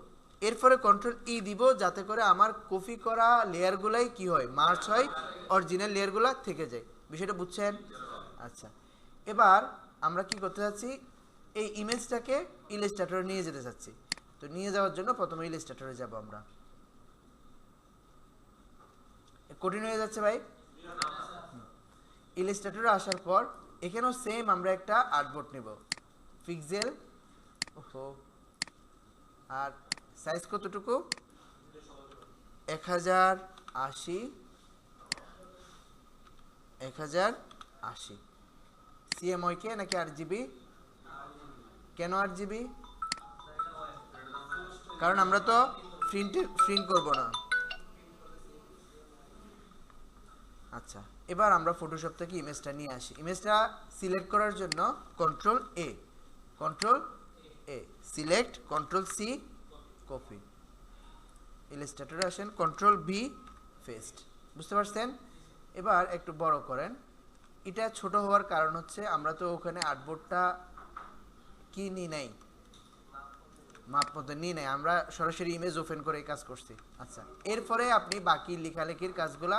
এরপরে কন্ট্রোল ই দিব, যাতে করে আমার কপি করা লেয়ারগুলাই কি হয়, মার্চ হয়, অরিজিনাল লেয়ারগুলো থেকে যায়। বিষয়টা বুঝছেন? আচ্ছা, এবার আমরা কি করতে যাচ্ছি, এই ইমেজটাকে ইলাস্ট্রেটরে নিয়ে যেতে চাচ্ছি। তো নিয়ে যাওয়ার জন্য প্রথমে ইলাস্ট্রেটরে যাব আমরা। কঠিন হয়ে যাচ্ছে ভাই? ইলাস্ট্রেটরে আসার পর এখানেও সেম আমরা একটা আর্টবোর্ড নেব, পিক্সেল, ওহো, আর সাইজ কতটুকু, 1080 1080। সিএমওয়াই কে নাকি আরজিবি? কেন আরজিবি? কারণ আমরা তো প্রিন্ট করব না। আচ্ছা, এবার আমরা ফটোশপ থেকে ইমেজটা নিয়ে আসি। ইমেজটা সিলেক্ট করার জন্য কন্ট্রোল এ, সিলেক্ট, কন্ট্রোল সি কপি, ইলাস্ট্রেটরে আসেন, কন্ট্রোল ভি পেস্ট। বুঝতে পারছেন? এবার একটু বড় করেন। এটা ছোট হওয়ার কারণ হচ্ছে আমরা তো ওখানে আর্টবোর্ডটা কি নিই নাই, মাপ মতো নিই নাই, আমরা সরাসরি ইমেজ ওপেন করে কাজ করছি। আচ্ছা, এরপরে আপনি বাকি লেখালেখির কাজগুলা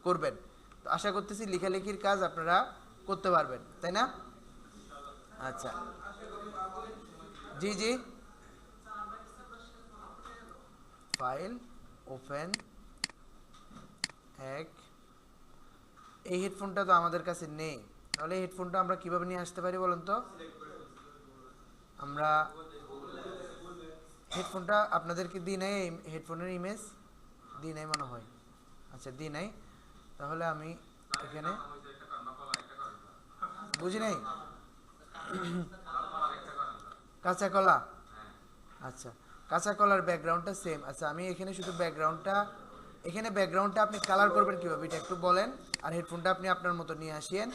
করবেন। তো আশা করতেছি লেখালেখির কাজ আপনারা করতে পারবেন, তাই না? আচ্ছা, জি জি, ফাইল ওপেন এক। এই হেডফোনটা তো আমাদের কাছে নেই, তাহলে এই হেডফোনটা আমরা কিভাবে নিয়ে আসতে পারি বলেন তো? আমরা হেডফোনটা আপনাদেরকে দিই নাই, হেডফোনের ইমেজ দিই নাই মনে হয়। আচ্ছা, দিই নাই, তাহলে আমি এখানে বুঝি নাই। কাঁচা কলা, আচ্ছা, কাঁচা কলার ব্যাকগ্রাউন্ডটা সেম। আচ্ছা, আমি এখানে শুধু ব্যাকগ্রাউন্ডটা, এখানে ব্যাকগ্রাউন্ডটা আপনি কালার করবেন কিভাবে এটা একটু বলেন, আর হেডফোনটা আপনি আপনার মতো নিয়ে আসেন।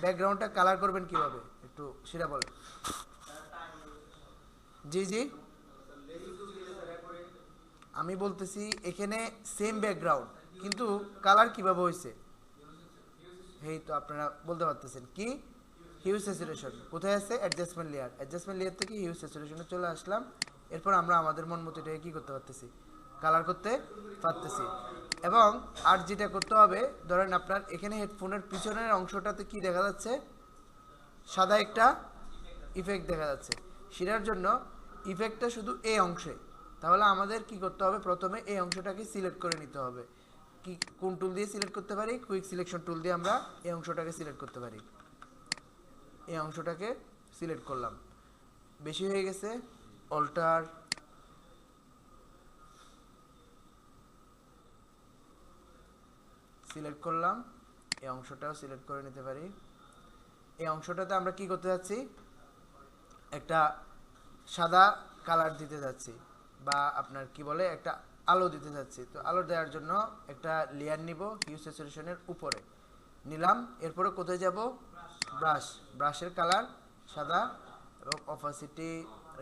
ব্যাকগ্রাউন্ডটা কালার করবেন কিভাবে একটু সেটা বলেন। জি জি, আমি বলতেছি এখানে সেম ব্যাকগ্রাউন্ড কিন্তু কালার কিভাবে হয়েছে, এই তো আপনারা বলতে পারতেছেন কি, হিউ স্যাচুরেশন কোথায় আছে, অ্যাডজাস্টমেন্ট লেয়ার, অ্যাডজাস্টমেন্ট লেয়ার থেকে হিউ স্যাচুরেশনে চলে আসলাম। এরপর আমরা আমাদের মন মতো এটাকে কি করতে পারতেছি, কালার করতে পারতেছি। এবং আর যেটা করতে হবে, ধরেন আপনার এখানে হেডফোনের পিছনের অংশটাতে কি দেখা যাচ্ছে, সাদা একটা ইফেক্ট দেখা যাচ্ছে। সেটার জন্য ইফেক্টটা শুধু এই অংশে, তাহলে আমাদের কি করতে হবে, প্রথমে এই অংশটাকে সিলেক্ট করে নিতে হবে। কি কোন টুল দিয়ে সিলেক্ট করতে পারি, কুইক সিলেকশন টুল দিয়ে আমরা এই অংশটাকে সিলেক্ট করতে পারি। এই অংশটাকে সিলেক্ট করলাম, বেশি হয়ে গেছে, অল্টার, সিলেক্ট করলাম, এই অংশটাও সিলেক্ট করে নিতে পারি। এই অংশটাতে আমরা কি করতে যাচ্ছি, একটা সাদা কালার দিতে যাচ্ছি, বা আপনার কি বলে একটা আলো দিতে যাচ্ছি। তো আলো দেওয়ার জন্য একটা লেয়ার নিব, হিউ স্যাচুরেশনের উপরে নিলাম। এরপরে কোথায় যাব, ব্রাশ, ব্রাশের কালার সাদা এবং অপাসিটি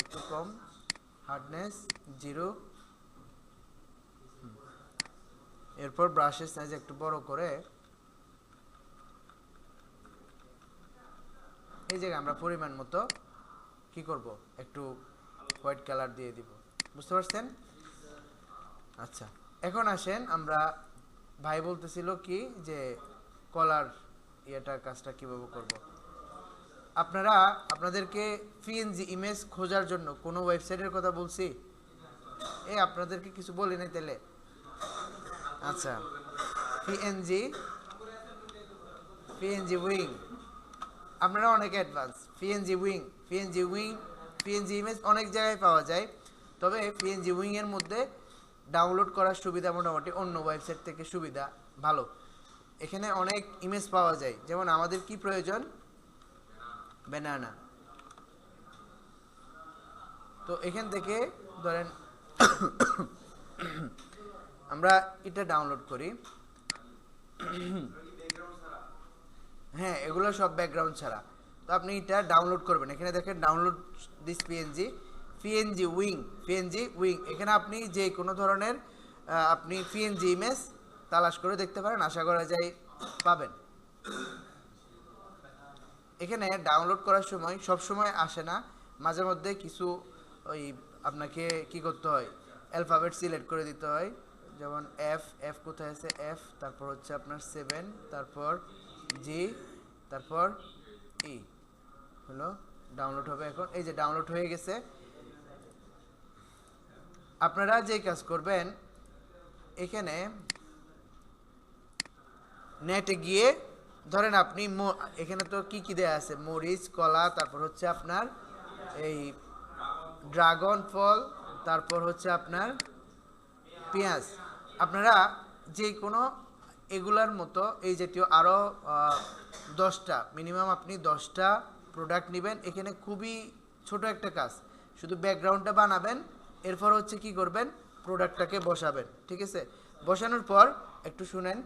একটু কম, হার্ডনেস 0। এরপর ব্রাশের সাইজ একটু বড় করে এই জায়গায় আমরা পরিমাণ মতো কি করব, একটু হোয়াইট কালার দিয়ে দিব। বুঝতে পারছেন? আচ্ছা, এখন আসেন আমরা, ভাই বলতেছিল কি যে কলার ইয়েটার কাজটা কিভাবে করব। আপনারা আপনাদেরকে পিএনজি ইমেজ খোঁজার জন্য কোনো ওয়েবসাইটের কথা বলছি, আপনাদেরকে কিছু বলি নাই তাহলে। আচ্ছা, পিএনজি উইং, আপনারা অনেক advance. PNG wing, PNG image অনেক জায়গায় পাওয়া যায়, তবে পিএনজি উইং এর মধ্যে ডাউনলোড করার সুবিধা মোটামুটি অন্য ওয়েবসাইট থেকে সুবিধা ভালো। এখানে অনেক ইমেজ পাওয়া যায়, যেমন আমাদের কি প্রয়োজন, ব্যানানা। তো এখান থেকে ধরেন আমরা এটা ডাউনলোড করি। হ্যাঁ, এগুলো সব ব্যাকগ্রাউন্ড ছাড়া। তো আপনি এটা ডাউনলোড করবেন, এখানে দেখেন ডাউনলোড দিস পিএনজি উইং। এখানে আপনি যে কোনো ধরনের আপনি পিএনজি ইমেজ তালাশ করে দেখতে পারেন, আশা করা যায় পাবেন। এখানে ডাউনলোড করার সময় সব সময় আসে না, মাঝে মধ্যে কিছু ওই আপনাকে কি করতে হয়, অ্যালফাবেট সিলেক্ট করে দিতে হয়। যেমন এফ কোথায় আছে, এফ, তারপর হচ্ছে আপনার 7, তারপর জি, তারপর ই হলো ডাউনলোড হবে। এখন এই যে ডাউনলোড হয়ে গেছে। আপনারা যে কাজ করবেন, এখানে নেটে গিয়ে ধরেন আপনি এখানে তো কি কি দেয়া আছে, মরিচ, কলা, তারপর হচ্ছে আপনার এই ড্রাগন ফল, তারপর হচ্ছে আপনার পেঁয়াজ। আপনারা যে কোনো এগুলার মতো এই জাতীয় আরও 10টা, মিনিমাম আপনি 10টা প্রোডাক্ট নেবেন। এখানে খুবই ছোট একটা কাজ, শুধু ব্যাকগ্রাউন্ডটা বানাবেন, এরপর হচ্ছে কি করবেন, প্রোডাক্টটাকে বসাবেন। ঠিক আছে, বসানোর পর একটু শুনেন,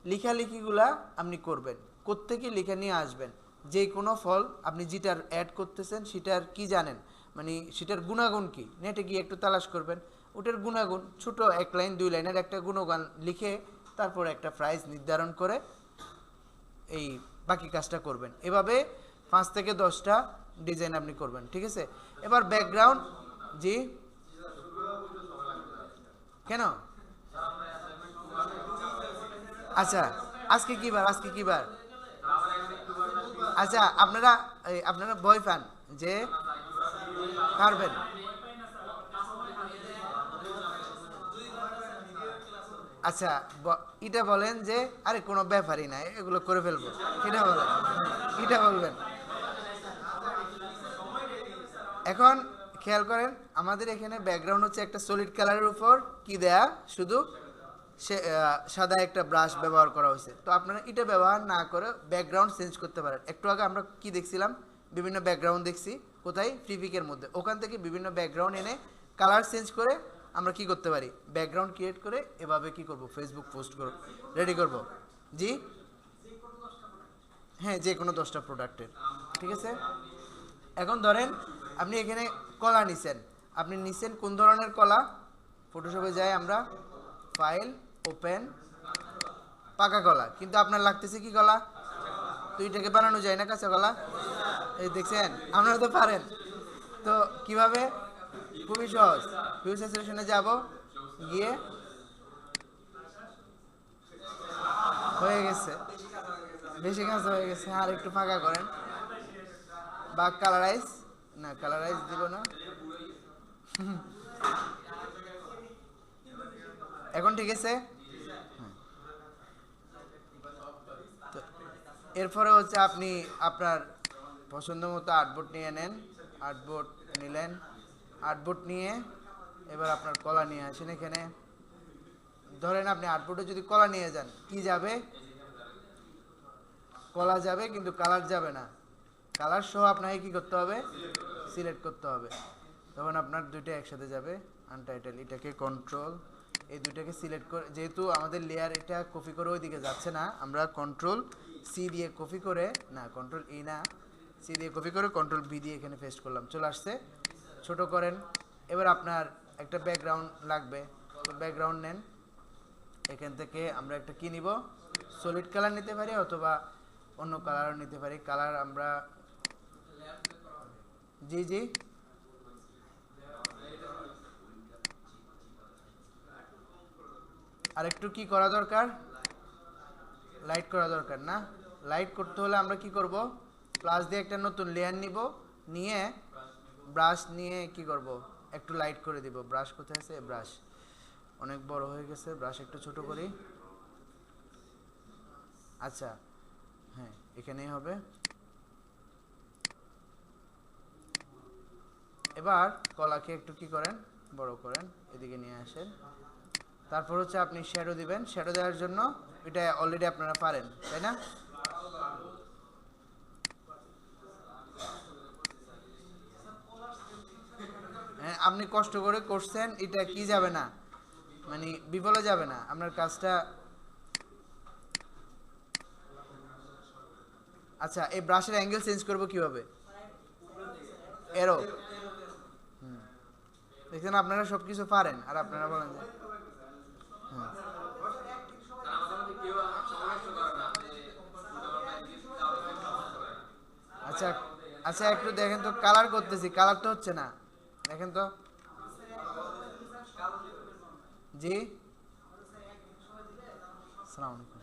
লেখালেখিগুলা আপনি করবেন, কোত্থেকে লিখে নিয়ে আসবেন। যে কোনো ফল আপনি যেটার অ্যাড করতেছেন সেটার কি জানেন, মানে সেটার গুণাগুণ কি, নেটে গিয়ে একটু তালাশ করবেন, ওটার গুণাগুণ ছোট 1 লাইন 2 লাইনের একটা গুণগান লিখে তারপর একটা প্রাইস নির্ধারণ করে এই বাকি কাজটা করবেন। এভাবে 5 থেকে 10টা ডিজাইন আপনি করবেন। ঠিক আছে, এবার ব্যাকগ্রাউন্ড, জি কেন, আচ্ছা আজকে কি বার, আচ্ছা আপনারা ভয় পান যে পারবেন, আচ্ছা এটা বলেন যে আরে কোনো ব্যাপারই না, এগুলো করে ফেলবো, এটা বলেন, এটা বলবেন। এখন খেয়াল করেন, আমাদের এখানে ব্যাকগ্রাউন্ড হচ্ছে একটা সলিড কালারের উপর কি দেয়া, শুধু সে সাদা একটা ব্রাশ ব্যবহার করা হয়েছে। তো আপনারা এটা ব্যবহার না করে ব্যাকগ্রাউন্ড চেঞ্জ করতে পারেন। একটু আগে আমরা কি দেখছিলাম, বিভিন্ন ব্যাকগ্রাউন্ড দেখছি কোথায়, ফ্রিপিকের মধ্যে। ওখান থেকে বিভিন্ন ব্যাকগ্রাউন্ড এনে কালার চেঞ্জ করে আমরা কি করতে পারি, ব্যাকগ্রাউন্ড ক্রিয়েট করে এভাবে কি করব, ফেসবুক পোস্ট করব, রেডি করব। জি হ্যাঁ, যে কোনো 10টা প্রোডাক্টের। ঠিক আছে, এখন ধরেন আপনি এখানে কলা নিছেন, আপনি নিছেন কোন ধরনের কলা, ফটোশপে যাই আমরা, ফাইল, ওপেন, পাকা কলা, কিন্তু আপনার লাগতেছে কি কলা, তো এটাকে বানানো যায় না কাঁচা কলা, এই দেখছেন, আপনারা তো পারেন। তো কিভাবে, খুবই সহজ, ফিউচার সেশনে যাব, গিয়ে হয়ে গেছে, বেশি কাঁচা হয়ে গেছে, আর একটু ফাঁকা করেন, বা কালারাইজ, না কালারাইজ দিব না। এখন ঠিক আছে। তো এরপরে হচ্ছে আপনি আপনার পছন্দ মতো আর্টবোর্ড নিয়ে নেন, আর্টবোর্ড নিলেন, আর্টবোর্ড নিয়ে এবার আপনার কলা নিয়ে আসেন। এখানে ধরেন আপনি আর্টবোর্ডে যদি কলা নিয়ে যান, কি যাবে, কলা যাবে কিন্তু কালার যাবে না, কালার সহ আপনাকে কি করতে হবে, সিলেক্ট করতে হবে। তখন আপনার দুইটা একসাথে যাবে, আনটাইটেল, এটাকে কন্ট্রোল, এই দুইটাকে সিলেক্ট করে, যেহেতু আমাদের লেয়ার এটা কপি করে ওইদিকে যাচ্ছে না, আমরা কন্ট্রোল সি দিয়ে কপি করে, না কন্ট্রোল ই না, সি দিয়ে কপি করে কন্ট্রোল ভি দিয়ে এখানে পেস্ট করলাম, চলে আসছে। ছোট করেন। এবার আপনার একটা ব্যাকগ্রাউন্ড লাগবে, তো ব্যাকগ্রাউন্ড নেন, এখান থেকে আমরা একটা কি নিব, সলিড কালার নিতে পারি অথবা অন্য কালারও নিতে পারি। কালার আমরা, জি জি আর একটু কি করা দরকার, লাইট করা দরকার না, লাইট করতে হলে আমরা কি করব, প্লাস দিয়ে একটা নতুন লেয়ার নিব, নিয়ে ব্রাশ নিয়ে কি করব, একটু লাইট করে দিব। ব্রাশ কোথায় আছে, ব্রাশ অনেক বড় হয়ে গেছে, ব্রাশ একটু ছোট করি, আচ্ছা হ্যাঁ এখানেই হবে। এবার কলাকে একটু কি করেন, বড় করেন, এদিকে নিয়ে আসেন, তারপর হচ্ছে আপনি শ্যাডো দিবেন, শ্যাডো দেওয়ার জন্য এটা অলরেডি আপনারা পারেন, তাই না? হ্যাঁ, আপনি কষ্ট করে করছেন, এটা কি যাবে না, মানে বিফলে যাবে না আপনার কাজটা। আচ্ছা, এই ব্রাশের অ্যাঙ্গেল চেঞ্জ করব কিভাবে? এরো। দেখছেন, আপনারা সবকিছু পারেন আর আপনারা বলেন যে হ্যাঁ। আচ্ছা আচ্ছা, একটু দেখেন তো, কালার করতেছি, কালার তো হচ্ছে না, দেখেন তো। জি, আসসালামু আলাইকুম।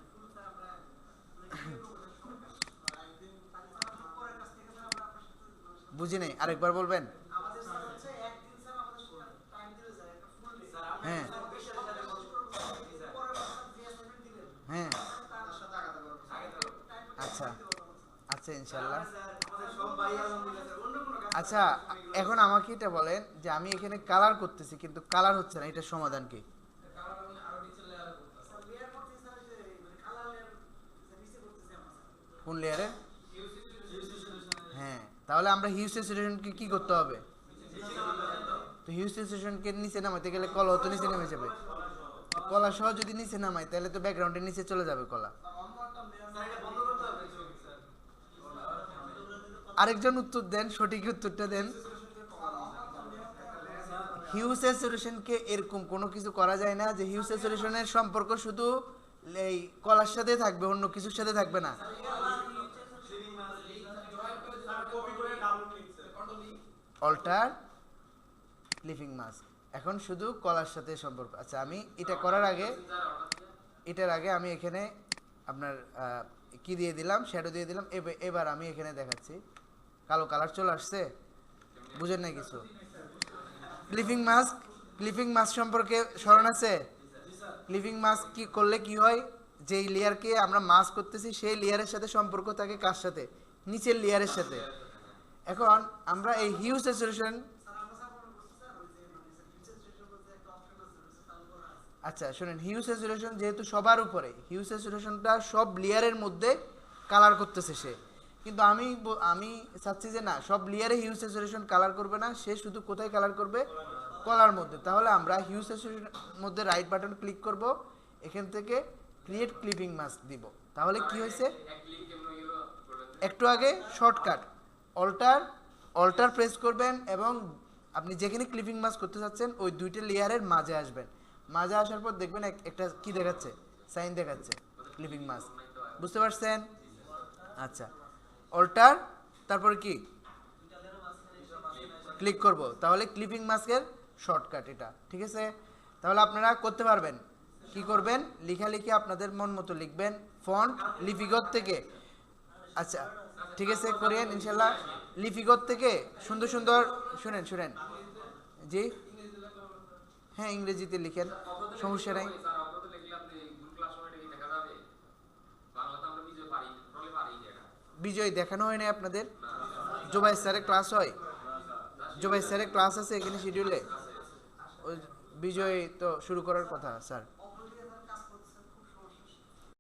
বুঝি নেই, আরেকবার বলবেন? হ্যাঁ হ্যাঁ, আচ্ছা আচ্ছা, ইনশাল্লাহ। আচ্ছা, এখন আমাকে এটা বলেন যে আমি এখানে কালার করতেছি কিন্তু কালার হচ্ছে না, এটার সমাধান কি? কোন লেয়ারে? হ্যাঁ, তাহলে আমরা হিউ স্যাচুরেশনকে কি করতে হবে? তো হিউ স্যাচুরেশনকে নিচে নামাতে গেলে কলা তো নিচে নেমে যাবে। কলা সহ যদি নিচে নামাই তাহলে তো ব্যাকগ্রাউন্ডের নিচে চলে যাবে কলা। আরেকজন উত্তর দেন, সঠিক উত্তরটা দেন। হিউ স্যাচুরেশনকে এরকম কোনো কিছু করা যায় না যে হিউ স্যাচুরেশনের সম্পর্ক শুধু এই কলার সাথে থাকবে, অন্য কিছুর সাথে থাকবে না। অল্টার লিভিং মাস্ক, এখন শুধু কলার সাথে সম্পর্ক। আচ্ছা, আমি এটা করার আগে, এটার আগে আমি এখানে আপনার কি দিয়ে দিলাম, শ্যাডো দিয়ে দিলাম। এবার আমি এখানে দেখাচ্ছি, কালো কালার চলে আসছে, বুঝেন না কিছু? ক্লিপিং মাস্ক, ক্লিপিং মাস্ক সম্পর্কে স্মরণ আছে? ক্লিপিং মাস্ক কি করলে কি হয়, যেই লেয়ারকে আমরা মাস্ক করতেছি সেই লেয়ারের সাথে সম্পর্ক থাকে কার সাথে? নিচের লেয়ারের সাথে। এখন আমরা এই হিউ স্যাচুরেশন, আচ্ছা শুনেন, হিউ স্যাচুরেশন যেহেতু সবার উপরে, হিউ স্যাচুরেশনটা সব লেয়ারের মধ্যে কালার করতেছে সে, কিন্তু আমি চাচ্ছি যে না, সব লেয়ারে হিউ স্যাচুরেশন কালার করবে না, সে শুধু কোথায় কালার করবে? কলার মধ্যে। তাহলে আমরা হিউ স্যাচুরেশন মধ্যে রাইট বাটন ক্লিক করব, এখান থেকে ক্রিয়েট ক্লিপিং মাস্ক দিব। তাহলে কি হয়েছে? একটু আগে শর্টকাট অল্টার, অল্টার প্রেস করবেন এবং আপনি যেখানে ক্লিপিং মাস্ক করতে চাচ্ছেন ওই দুইটা লেয়ারের মাঝে আসবেন। মাঝে আসার পর দেখবেন একটা কি দেখাচ্ছে, সাইন দেখাচ্ছে ক্লিপিং মাস্ক। বুঝতে পারছেন? আচ্ছা, অল্টার তারপরে কি ক্লিক করব, তাহলে ক্লিপিং মাস্কের শর্টকাট এটা, ঠিক আছে? তাহলে আপনারা করতে পারবেন। কি করবেন? লেখালেখি আপনাদের মন মতো লিখবেন, ফন্ট লিপিগত থেকে। আচ্ছা ঠিক আছে, করিয়েন ইনশাল্লাহ। লিপিগত থেকে সুন্দর সুন্দর, শুনেন শুনেন, জি হ্যাঁ, ইংরেজিতে লিখেন, সমস্যা নাই। বিজয় দেখানো হয় না আপনাদের? জোবাই স্যারের ক্লাস হয়? জোবাই স্যারের ক্লাস আছে এখানে শিডিউলে? ওই বিজয় তো শুরু করার কথা স্যার।